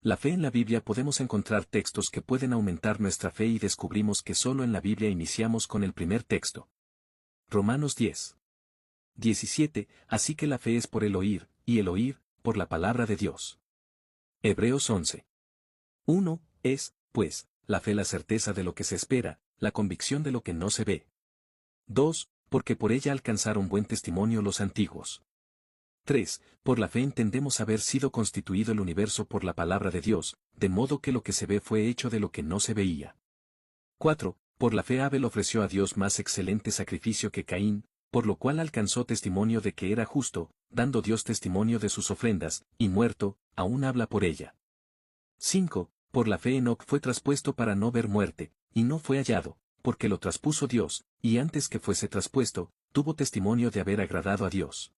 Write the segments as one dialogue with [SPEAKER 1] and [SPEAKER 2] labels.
[SPEAKER 1] La fe en la Biblia podemos encontrar textos que pueden aumentar nuestra fe y descubrimos que solo en la Biblia iniciamos con el primer texto. Romanos 10. 17. Así que la fe es por el oír, y el oír, por la palabra de Dios. Hebreos 11. 1. Es, pues, la fe la certeza de lo que se espera, la convicción de lo que no se ve. 2. Porque por ella alcanzaron buen testimonio los antiguos. 3. Por la fe entendemos haber sido constituido el universo por la palabra de Dios, de modo que lo que se ve fue hecho de lo que no se veía. 4. Por la fe Abel ofreció a Dios más excelente sacrificio que Caín, por lo cual alcanzó testimonio de que era justo, dando Dios testimonio de sus ofrendas, y muerto, aún habla por ella. 5. Por la fe Enoc fue traspuesto para no ver muerte, y no fue hallado, porque lo traspuso Dios, y antes que fuese traspuesto, tuvo testimonio de haber agradado a Dios.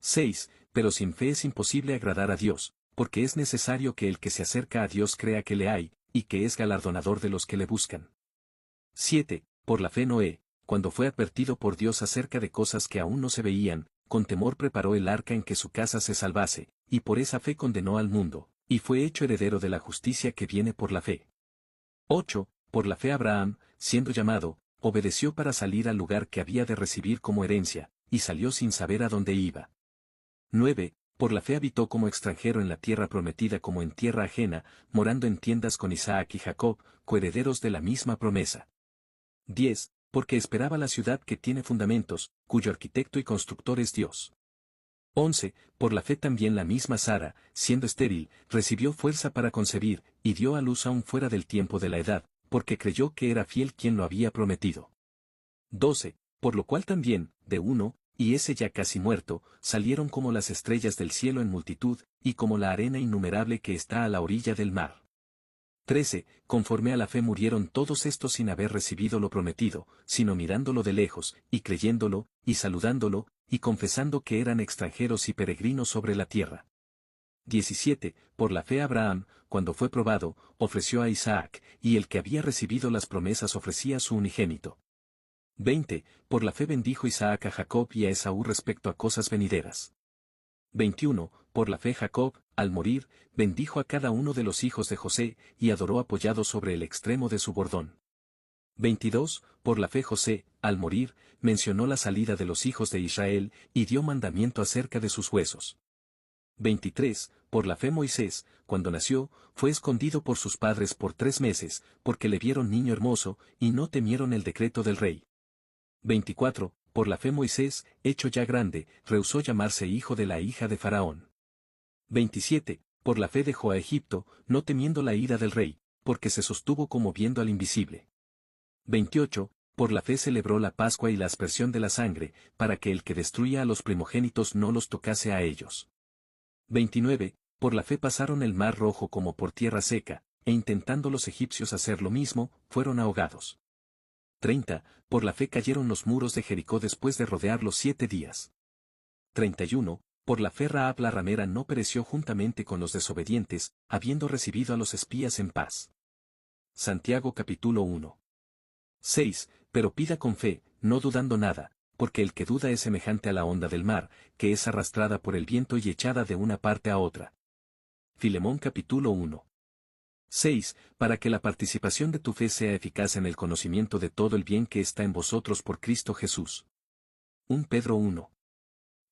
[SPEAKER 1] 6. Pero sin fe es imposible agradar a Dios, porque es necesario que el que se acerca a Dios crea que le hay, y que es galardonador de los que le buscan. 7. Por la fe Noé, cuando fue advertido por Dios acerca de cosas que aún no se veían, con temor preparó el arca en que su casa se salvase, y por esa fe condenó al mundo, y fue hecho heredero de la justicia que viene por la fe. 8. Por la fe Abraham, siendo llamado, obedeció para salir al lugar que había de recibir como herencia, y salió sin saber a dónde iba. 9. Por la fe habitó como extranjero en la tierra prometida como en tierra ajena, morando en tiendas con Isaac y Jacob, coherederos de la misma promesa. 10. Porque esperaba la ciudad que tiene fundamentos, cuyo arquitecto y constructor es Dios. 11. Por la fe también la misma Sara, siendo estéril, recibió fuerza para concebir, y dio a luz aún fuera del tiempo de la edad, porque creyó que era fiel quien lo había prometido. 12. Por lo cual también, de uno, y ese ya casi muerto, salieron como las estrellas del cielo en multitud, y como la arena innumerable que está a la orilla del mar. 13. Conforme a la fe murieron todos estos sin haber recibido lo prometido, sino mirándolo de lejos, y creyéndolo, y saludándolo, y confesando que eran extranjeros y peregrinos sobre la tierra. 17. Por la fe Abraham, cuando fue probado, ofreció a Isaac, y el que había recibido las promesas ofrecía su unigénito. 20. Por la fe bendijo Isaac a Jacob y a Esaú respecto a cosas venideras. 21. Por la fe Jacob, al morir, bendijo a cada uno de los hijos de José, y adoró apoyado sobre el extremo de su bordón. 22. Por la fe José, al morir, mencionó la salida de los hijos de Israel, y dio mandamiento acerca de sus huesos. 23. Por la fe Moisés, cuando nació, fue escondido por sus padres por 3 meses, porque le vieron niño hermoso, y no temieron el decreto del rey. 24. Por la fe Moisés, hecho ya grande, rehusó llamarse hijo de la hija de Faraón. 27. Por la fe dejó a Egipto, no temiendo la ira del rey, porque se sostuvo como viendo al invisible. 28. Por la fe celebró la Pascua y la aspersión de la sangre, para que el que destruía a los primogénitos no los tocase a ellos. 29. Por la fe pasaron el mar rojo como por tierra seca, e intentando los egipcios hacer lo mismo, fueron ahogados. 30. Por la fe cayeron los muros de Jericó después de rodearlos 7 días. 31. Por la fe Rahab la ramera no pereció juntamente con los desobedientes, habiendo recibido a los espías en paz. Santiago capítulo 1. 6. Pero pida con fe, no dudando nada, porque el que duda es semejante a la onda del mar, que es arrastrada por el viento y echada de una parte a otra. Filemón capítulo 1. 6. Para que la participación de tu fe sea eficaz en el conocimiento de todo el bien que está en vosotros por Cristo Jesús. 1 Pedro 1.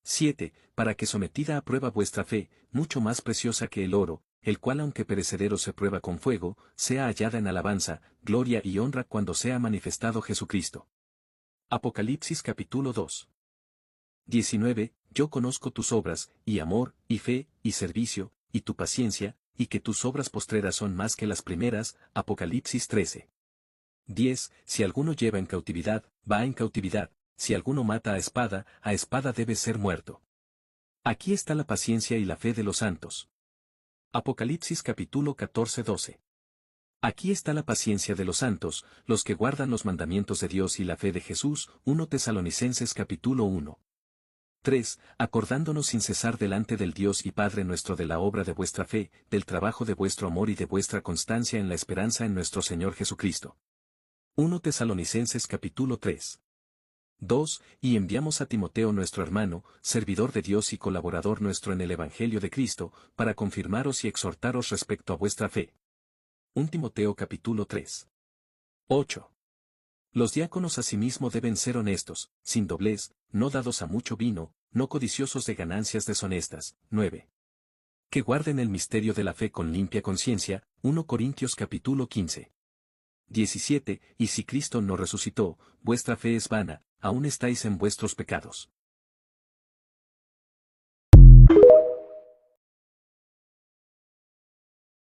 [SPEAKER 1] 7. Para que sometida a prueba vuestra fe, mucho más preciosa que el oro, el cual aunque perecedero se prueba con fuego, sea hallada en alabanza, gloria y honra cuando sea manifestado Jesucristo. Apocalipsis capítulo 2. 19. Yo conozco tus obras, y amor, y fe, y servicio, y tu paciencia, y que tus obras postreras son más que las primeras. Apocalipsis 13. 10. Si alguno lleva en cautividad, va en cautividad, si alguno mata a espada debe ser muerto. Aquí está la paciencia y la fe de los santos. Apocalipsis capítulo 14-12. Aquí está la paciencia de los santos, los que guardan los mandamientos de Dios y la fe de Jesús. 1 Tesalonicenses capítulo 1. 3. Acordándonos sin cesar delante del Dios y Padre nuestro de la obra de vuestra fe, del trabajo de vuestro amor y de vuestra constancia en la esperanza en nuestro Señor Jesucristo. 1 Tesalonicenses capítulo 3. 2. Y enviamos a Timoteo nuestro hermano, servidor de Dios y colaborador nuestro en el Evangelio de Cristo, para confirmaros y exhortaros respecto a vuestra fe. 1 Timoteo capítulo 3. 8. Los diáconos asimismo deben ser honestos, sin doblez, no dados a mucho vino, no codiciosos de ganancias deshonestas. 9. Que guarden el misterio de la fe con limpia conciencia. 1 Corintios capítulo 15. 17. Y si Cristo no resucitó, vuestra fe es vana, aún estáis en vuestros pecados.